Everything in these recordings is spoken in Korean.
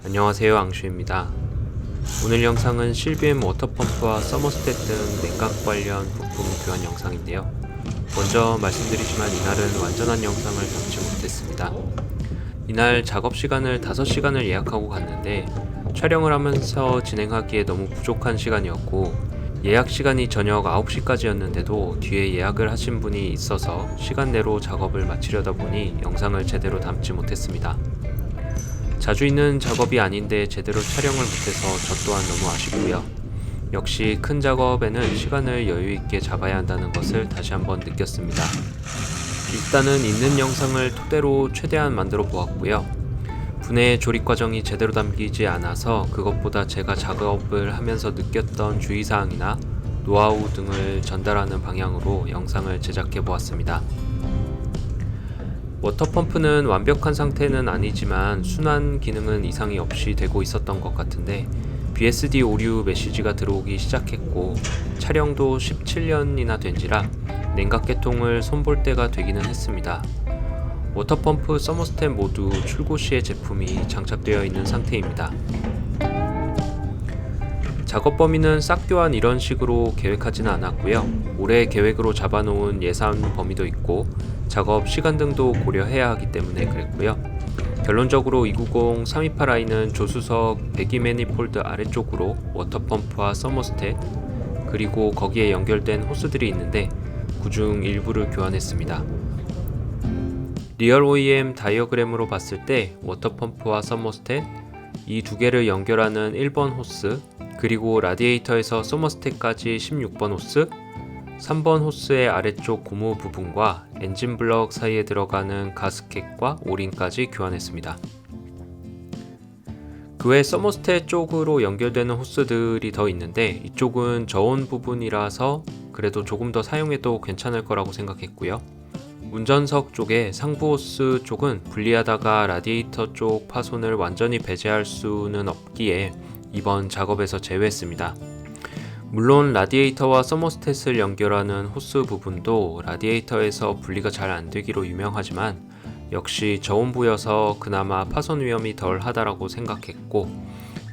안녕하세요, 앙슈입니다. 오늘 영상은 실비엠 워터펌프와 서머스탯 등 냉각 관련 부품 교환 영상인데요. 먼저 말씀드리지만 이날은 완전한 영상을 담지 못했습니다. 이날 작업 시간을 5시간을 예약하고 갔는데 촬영을 하면서 진행하기에 너무 부족한 시간이었고, 예약 시간이 저녁 9시까지였는데도 뒤에 예약을 하신 분이 있어서 시간 내로 작업을 마치려다 보니 영상을 제대로 담지 못했습니다. 자주 있는 작업이 아닌데 제대로 촬영을 못해서 저 또한 너무 아쉽고요. 역시 큰 작업에는 시간을 여유있게 잡아야 한다는 것을 다시 한번 느꼈습니다. 일단은 있는 영상을 토대로 최대한 만들어 보았고요. 분해 조립 과정이 제대로 담기지 않아서 그것보다 제가 작업을 하면서 느꼈던 주의사항이나 노하우 등을 전달하는 방향으로 영상을 제작해 보았습니다. 워터펌프는 완벽한 상태는 아니지만 순환 기능은 이상이 없이 되고 있었던 것 같은데 BSD 오류 메시지가 들어오기 시작했고, 촬영도 17년이나 된지라 냉각계통을 손볼 때가 되기는 했습니다. 워터펌프 서머스탯 모두 출고 시의 제품이 장착되어 있는 상태입니다. 작업 범위는 싹 교환 이런 식으로 계획하지는 않았고요. 올해 계획으로 잡아놓은 예산 범위도 있고 작업 시간 등도 고려해야 하기 때문에 그랬고요. 결론적으로 290 328i는 조수석 배기 매니폴드 아래쪽으로 워터펌프와 서머스탯 그리고 거기에 연결된 호스들이 있는데 그중 일부를 교환했습니다. 리얼 OEM 다이어그램으로 봤을 때 워터펌프와 서머스탯 이 두 개를 연결하는 1번 호스, 그리고 라디에이터에서 서머스탯까지 16번 호스, 3번 호스의 아래쪽 고무 부분과 엔진 블럭 사이에 들어가는 가스켓과 오링까지 교환했습니다. 그 외 서머스탯 쪽으로 연결되는 호스들이 더 있는데 이쪽은 저온 부분이라서 그래도 조금 더 사용해도 괜찮을 거라고 생각했고요. 운전석 쪽에 상부 호스 쪽은 분리하다가 라디에이터 쪽 파손을 완전히 배제할 수는 없기에 이번 작업에서 제외했습니다. 물론 라디에이터와 서머스탯을 연결하는 호스 부분도 라디에이터에서 분리가 잘 안되기로 유명하지만 역시 저온부여서 그나마 파손 위험이 덜 하다라고 생각했고,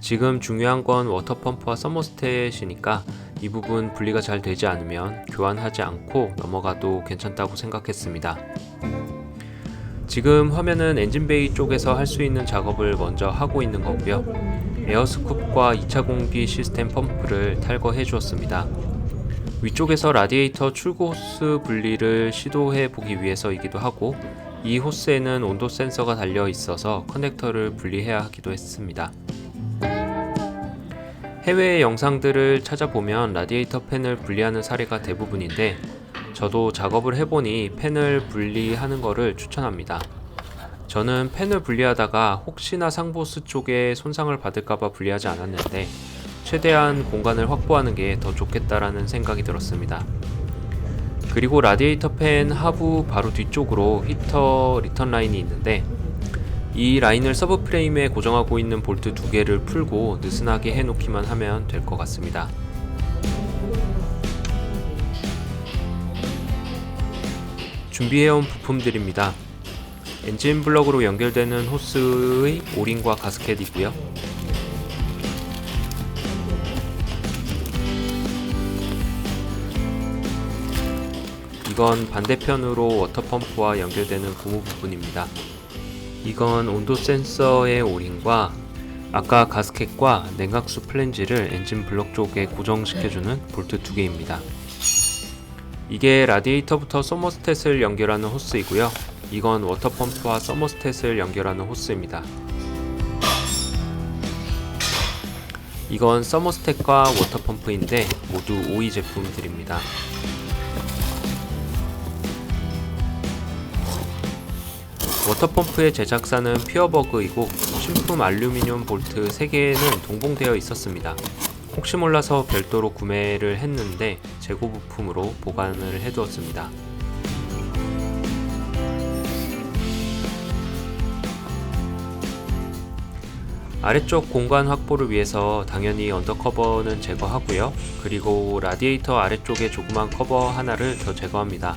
지금 중요한 건 워터펌프와 서머스탯이니까 이 부분 분리가 잘 되지 않으면 교환하지 않고 넘어가도 괜찮다고 생각했습니다. 지금 화면은 엔진베이 쪽에서 할 수 있는 작업을 먼저 하고 있는 거고요. 에어스쿱과 2차 공기 시스템 펌프를 탈거해 주었습니다. 위쪽에서 라디에이터 출구 호스 분리를 시도해 보기 위해서이기도 하고, 이 호스에는 온도 센서가 달려 있어서 커넥터를 분리해야 하기도 했습니다. 해외의 영상들을 찾아보면 라디에이터 팬을 분리하는 사례가 대부분인데 저도 작업을 해보니 팬을 분리하는 것을 추천합니다. 저는 팬을 분리하다가 혹시나 상부호스 쪽에 손상을 받을까봐 분리하지 않았는데 최대한 공간을 확보하는 게 더 좋겠다라는 생각이 들었습니다. 그리고 라디에이터 팬 하부 바로 뒤쪽으로 히터 리턴 라인이 있는데 이 라인을 서브 프레임에 고정하고 있는 볼트 2개를 풀고 느슨하게 해놓기만 하면 될 것 같습니다. 준비해온 부품들입니다. 엔진 블럭으로 연결되는 호스의 오링과 가스켓이고요. 이건 반대편으로 워터펌프와 연결되는 고무 부분입니다. 이건 온도 센서의 오링과 아까 가스켓과 냉각수 플랜지를 엔진 블럭 쪽에 고정시켜주는 볼트 2개입니다. 이게 라디에이터부터 서머스탯을 연결하는 호스이고요. 이건 워터펌프와 서머스탯을 연결하는 호스입니다. 이건 서머스탯과 워터펌프인데 모두 OE 제품들입니다. 워터펌프의 제작사는 퓨어버그이고 신품 알루미늄 볼트 3개는 동봉되어 있었습니다. 혹시 몰라서 별도로 구매를 했는데 재고 부품으로 보관을 해두었습니다. 아래쪽 공간 확보를 위해서 당연히 언더커버는 제거하고요. 그리고 라디에이터 아래쪽에 조그만 커버 하나를 더 제거합니다.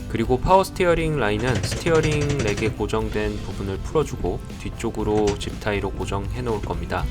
그리고 파워 스티어링 라인은 스티어링 렉에 고정된 부분을 풀어주고 뒤쪽으로 집타이로 고정해 놓을 겁니다.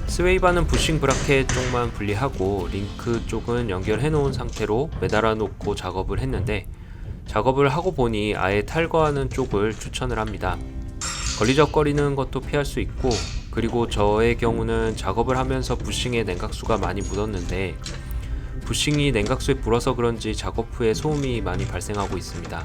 스웨이바는 부싱 브라켓 쪽만 분리하고 링크 쪽은 연결해 놓은 상태로 매달아 놓고 작업을 했는데, 작업을 하고 보니 아예 탈거하는 쪽을 추천을 합니다. 걸리적거리는 것도 피할 수 있고, 그리고 저의 경우는 작업을 하면서 부싱에 냉각수가 많이 묻었는데 부싱이 냉각수에 불어서 그런지 작업 후에 소음이 많이 발생하고 있습니다.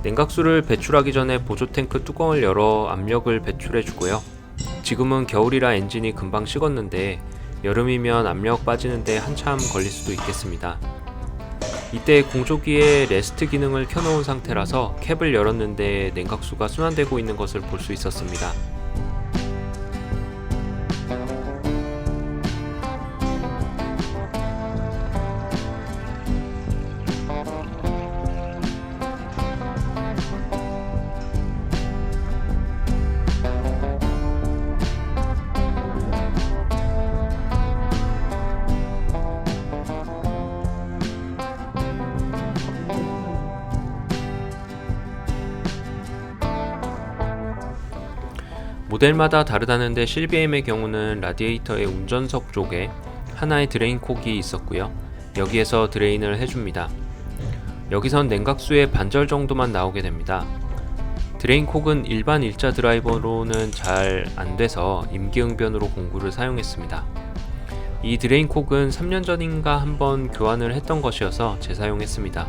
냉각수를 배출하기 전에 보조탱크 뚜껑을 열어 압력을 배출해 주고요. 지금은 겨울이라 엔진이 금방 식었는데 여름이면 압력 빠지는데 한참 걸릴 수도 있겠습니다. 이때 공조기에 레스트 기능을 켜놓은 상태라서 캡을 열었는데 냉각수가 순환되고 있는 것을 볼 수 있었습니다. 모델마다 다르다는데 실비엠의 경우는 라디에이터의 운전석 쪽에 하나의 드레인 콕이 있었고요. 여기에서 드레인을 해줍니다. 여기선 냉각수의 반절 정도만 나오게 됩니다. 드레인 콕은 일반 일자 드라이버로는 잘 안돼서 임기응변으로 공구를 사용했습니다. 이 드레인 콕은 3년 전인가 한번 교환을 했던 것이어서 재사용했습니다.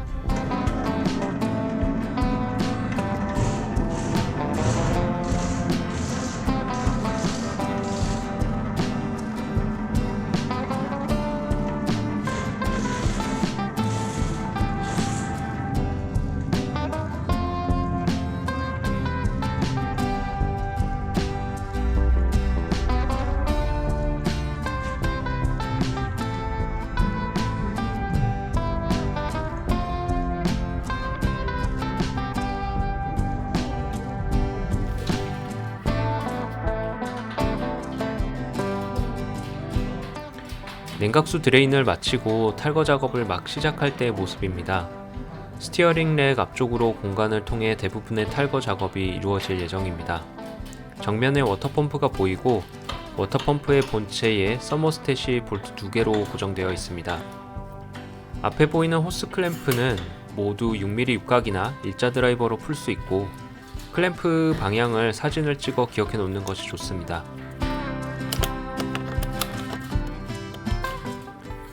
냉각수 드레인을 마치고 탈거 작업을 막 시작할 때의 모습입니다. 스티어링 렉 앞쪽으로 공간을 통해 대부분의 탈거 작업이 이루어질 예정입니다. 정면에 워터펌프가 보이고 워터펌프의 본체에 서머스탯이 볼트 2개로 고정되어 있습니다. 앞에 보이는 호스 클램프는 모두 6mm 육각이나 일자 드라이버로 풀 수 있고, 클램프 방향을 사진을 찍어 기억해 놓는 것이 좋습니다.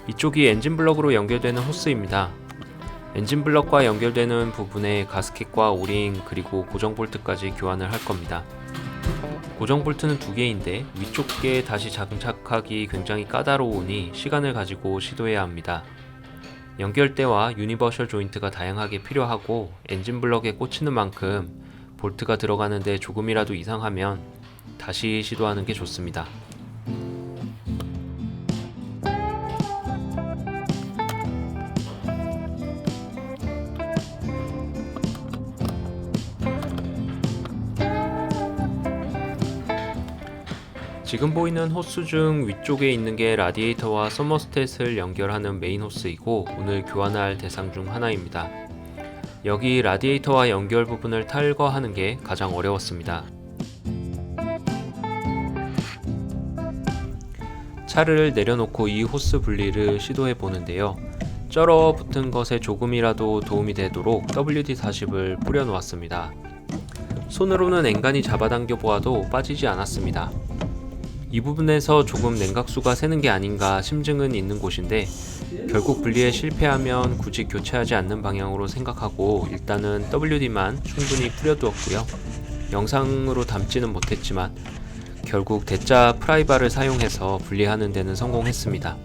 이쪽이 엔진 블럭으로 연결되는 호스입니다. 엔진 블럭과 연결되는 부분에 가스켓과 오링 그리고 고정 볼트까지 교환을 할 겁니다. 고정 볼트는 2개인데 위쪽에 다시 장착하기 굉장히 까다로우니 시간을 가지고 시도해야 합니다. 연결대와 유니버셜 조인트가 다양하게 필요하고 엔진 블럭에 꽂히는 만큼 볼트가 들어가는데 조금이라도 이상하면 다시 시도하는 게 좋습니다. 지금 보이는 호스 중 위쪽에 있는 게 라디에이터와 서머스탯을 연결하는 메인 호스이고 오늘 교환할 대상 중 하나입니다. 여기 라디에이터와 연결 부분을 탈거하는 게 가장 어려웠습니다. 차를 내려놓고 이 호스 분리를 시도해 보는데요. 쩔어 붙은 것에 조금이라도 도움이 되도록 WD-40을 뿌려 놓았습니다. 손으로는 앵간히 잡아당겨 보아도 빠지지 않았습니다. 이 부분에서 조금 냉각수가 새는 게 아닌가 심증은 있는 곳인데, 결국 분리에 실패하면 굳이 교체하지 않는 방향으로 생각하고 일단은 WD만 충분히 뿌려두었고요. 영상으로 담지는 못했지만 결국 대자 프라이바를 사용해서 분리하는 데는 성공했습니다.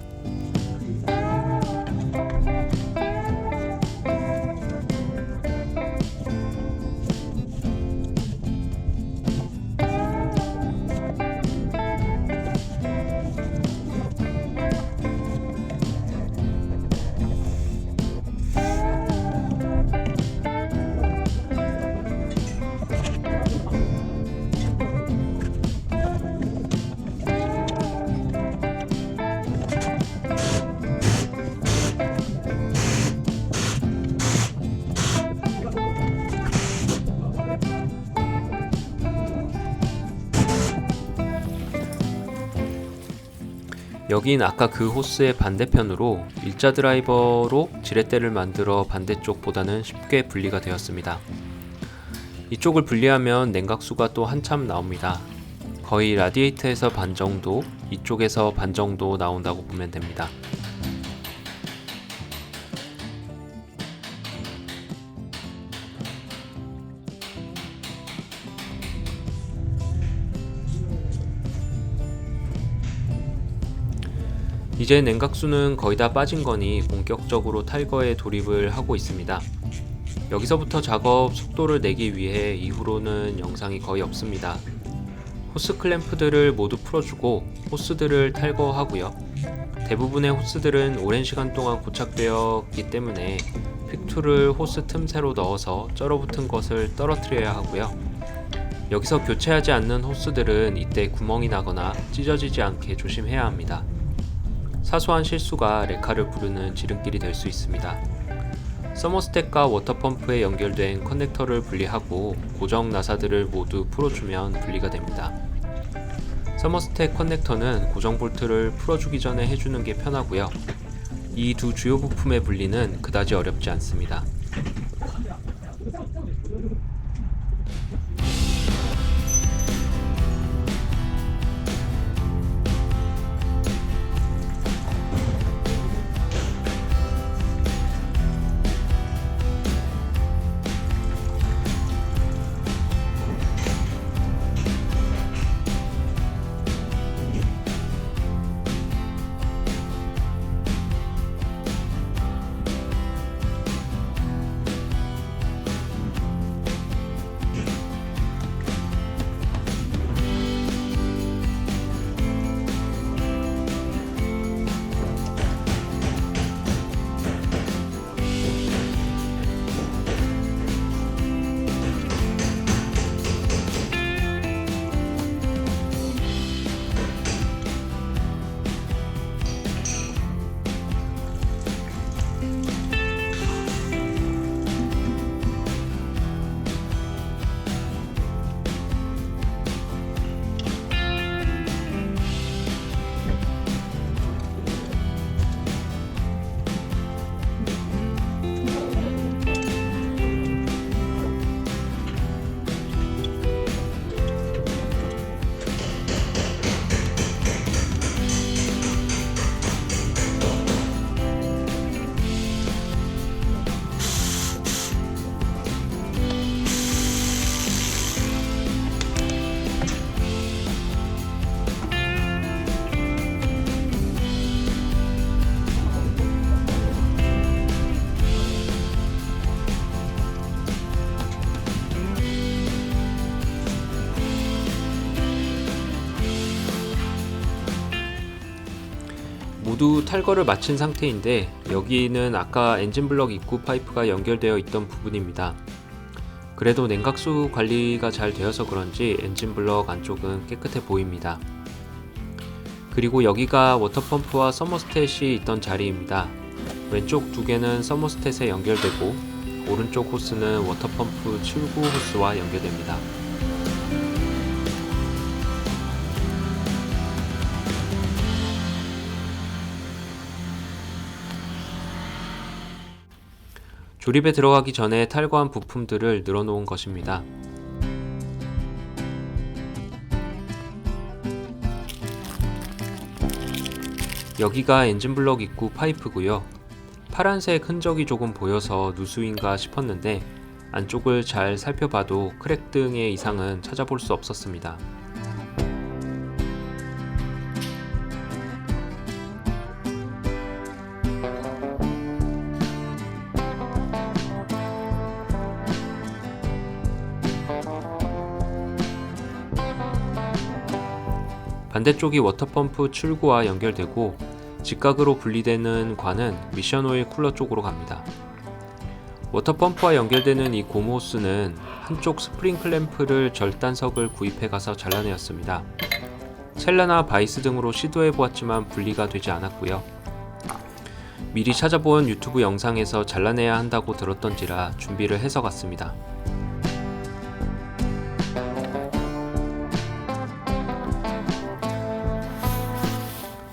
여긴 아까 그 호스의 반대편으로 일자 드라이버로 지렛대를 만들어 반대쪽보다는 쉽게 분리가 되었습니다. 이쪽을 분리하면 냉각수가 또 한참 나옵니다. 거의 라디에이터에서 반 정도, 이쪽에서 반 정도 나온다고 보면 됩니다. 이제 냉각수는 거의 다 빠진 거니 본격적으로 탈거에 돌입을 하고 있습니다. 여기서부터 작업 속도를 내기 위해 이후로는 영상이 거의 없습니다. 호스 클램프들을 모두 풀어주고 호스들을 탈거하고요. 대부분의 호스들은 오랜 시간 동안 고착되었기 때문에 퀵툴을 호스 틈새로 넣어서 쩔어붙은 것을 떨어뜨려야 하고요. 여기서 교체하지 않는 호스들은 이때 구멍이 나거나 찢어지지 않게 조심해야 합니다. 사소한 실수가 레카를 부르는 지름길이 될 수 있습니다. 서머스택과 워터펌프에 연결된 커넥터를 분리하고 고정 나사들을 모두 풀어주면 분리가 됩니다. 서머스택 커넥터는 고정 볼트를 풀어주기 전에 해주는 게 편하고요. 이 두 주요 부품의 분리는 그다지 어렵지 않습니다. 모두 탈거를 마친 상태인데, 여기는 아까 엔진블럭 입구 파이프가 연결되어 있던 부분입니다. 그래도 냉각수 관리가 잘 되어서 그런지 엔진블럭 안쪽은 깨끗해 보입니다. 그리고 여기가 워터펌프와 서머스탯이 있던 자리입니다. 왼쪽 두 개는 서머스탯에 연결되고 오른쪽 호스는 워터펌프 출구 호스와 연결됩니다. 조립에 들어가기 전에 탈거한 부품들을 늘어놓은 것입니다. 여기가 엔진블럭 입구 파이프고요. 파란색 흔적이 조금 보여서 누수인가 싶었는데 안쪽을 잘 살펴봐도 크랙 등의 이상은 찾아볼 수 없었습니다. 반대쪽이 워터펌프 출구와 연결되고 직각으로 분리되는 관은 미션오일 쿨러 쪽으로 갑니다. 워터펌프와 연결되는 이 고무호스는 한쪽 스프링 클램프를 절단석을 구입해 가서 잘라내었습니다. 첼라나 바이스 등으로 시도해 보았지만 분리가 되지 않았고요. 미리 찾아본 유튜브 영상에서 잘라내야 한다고 들었던지라 준비를 해서 갔습니다.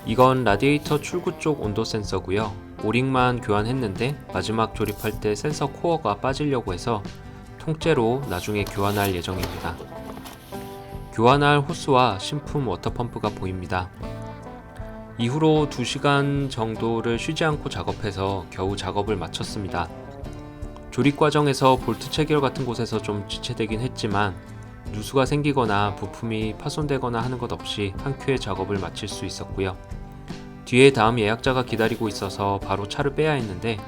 이건 라디에이터 출구 쪽 온도 센서고요. 오링만 교환했는데 마지막 조립할 때 센서 코어가 빠지려고 해서 통째로 나중에 교환할 예정입니다. 교환할 호스와 신품 워터펌프가 보입니다. 이후로 2시간 정도를 쉬지 않고 작업해서 겨우 작업을 마쳤습니다. 조립 과정에서 볼트 체결 같은 곳에서 좀 지체되긴 했지만 누수가 생기거나 부품이 파손되거나 하는 것 없이 한 큐에 작업을 마칠 수 있었고요. 뒤에 다음 예약자가 기다리고 있어서 바로 차를 빼야 했는데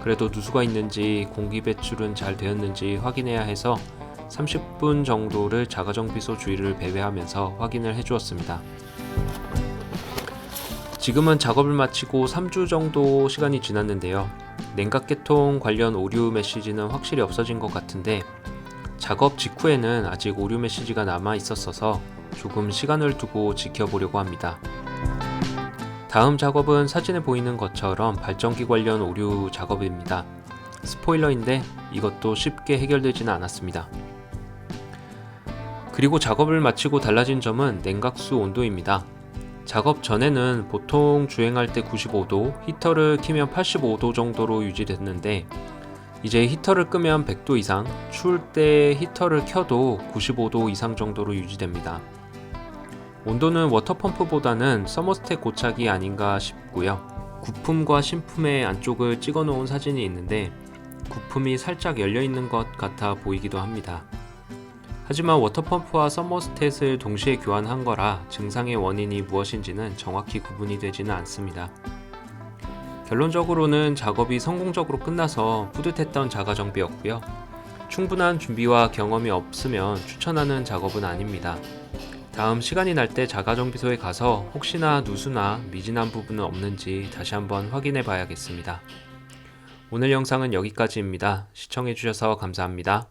그래도 누수가 있는지 공기 배출은 잘 되었는지 확인해야 해서 30분 정도를 자가정비소 주위를 배회하면서 확인을 해주었습니다. 지금은 작업을 마치고 3주 정도 시간이 지났는데요. 냉각계통 관련 오류 메시지는 확실히 없어진 것 같은데 작업 직후에는 아직 오류 메시지가 남아 있었어서 조금 시간을 두고 지켜보려고 합니다. 다음 작업은 사진에 보이는 것처럼 발전기 관련 오류 작업입니다. 스포일러인데 이것도 쉽게 해결되지는 않았습니다. 그리고 작업을 마치고 달라진 점은 냉각수 온도입니다. 작업 전에는 보통 주행할 때 95도, 히터를 키면 85도 정도로 유지됐는데 이제 히터를 끄면 100도 이상, 추울 때 히터를 켜도 95도 이상 정도로 유지됩니다. 온도는 워터펌프보다는 서머스텟 고착이 아닌가 싶고요. 구품과 신품의 안쪽을 찍어 놓은 사진이 있는데 구품이 살짝 열려 있는 것 같아 보이기도 합니다. 하지만 워터펌프와 서머스텟을 동시에 교환한 거라 증상의 원인이 무엇인지는 정확히 구분이 되지는 않습니다. 결론적으로는 작업이 성공적으로 끝나서 뿌듯했던 자가정비였고요. 충분한 준비와 경험이 없으면 추천하는 작업은 아닙니다. 다음 시간이 날 때 자가정비소에 가서 혹시나 누수나 미진한 부분은 없는지 다시 한번 확인해 봐야겠습니다. 오늘 영상은 여기까지입니다. 시청해주셔서 감사합니다.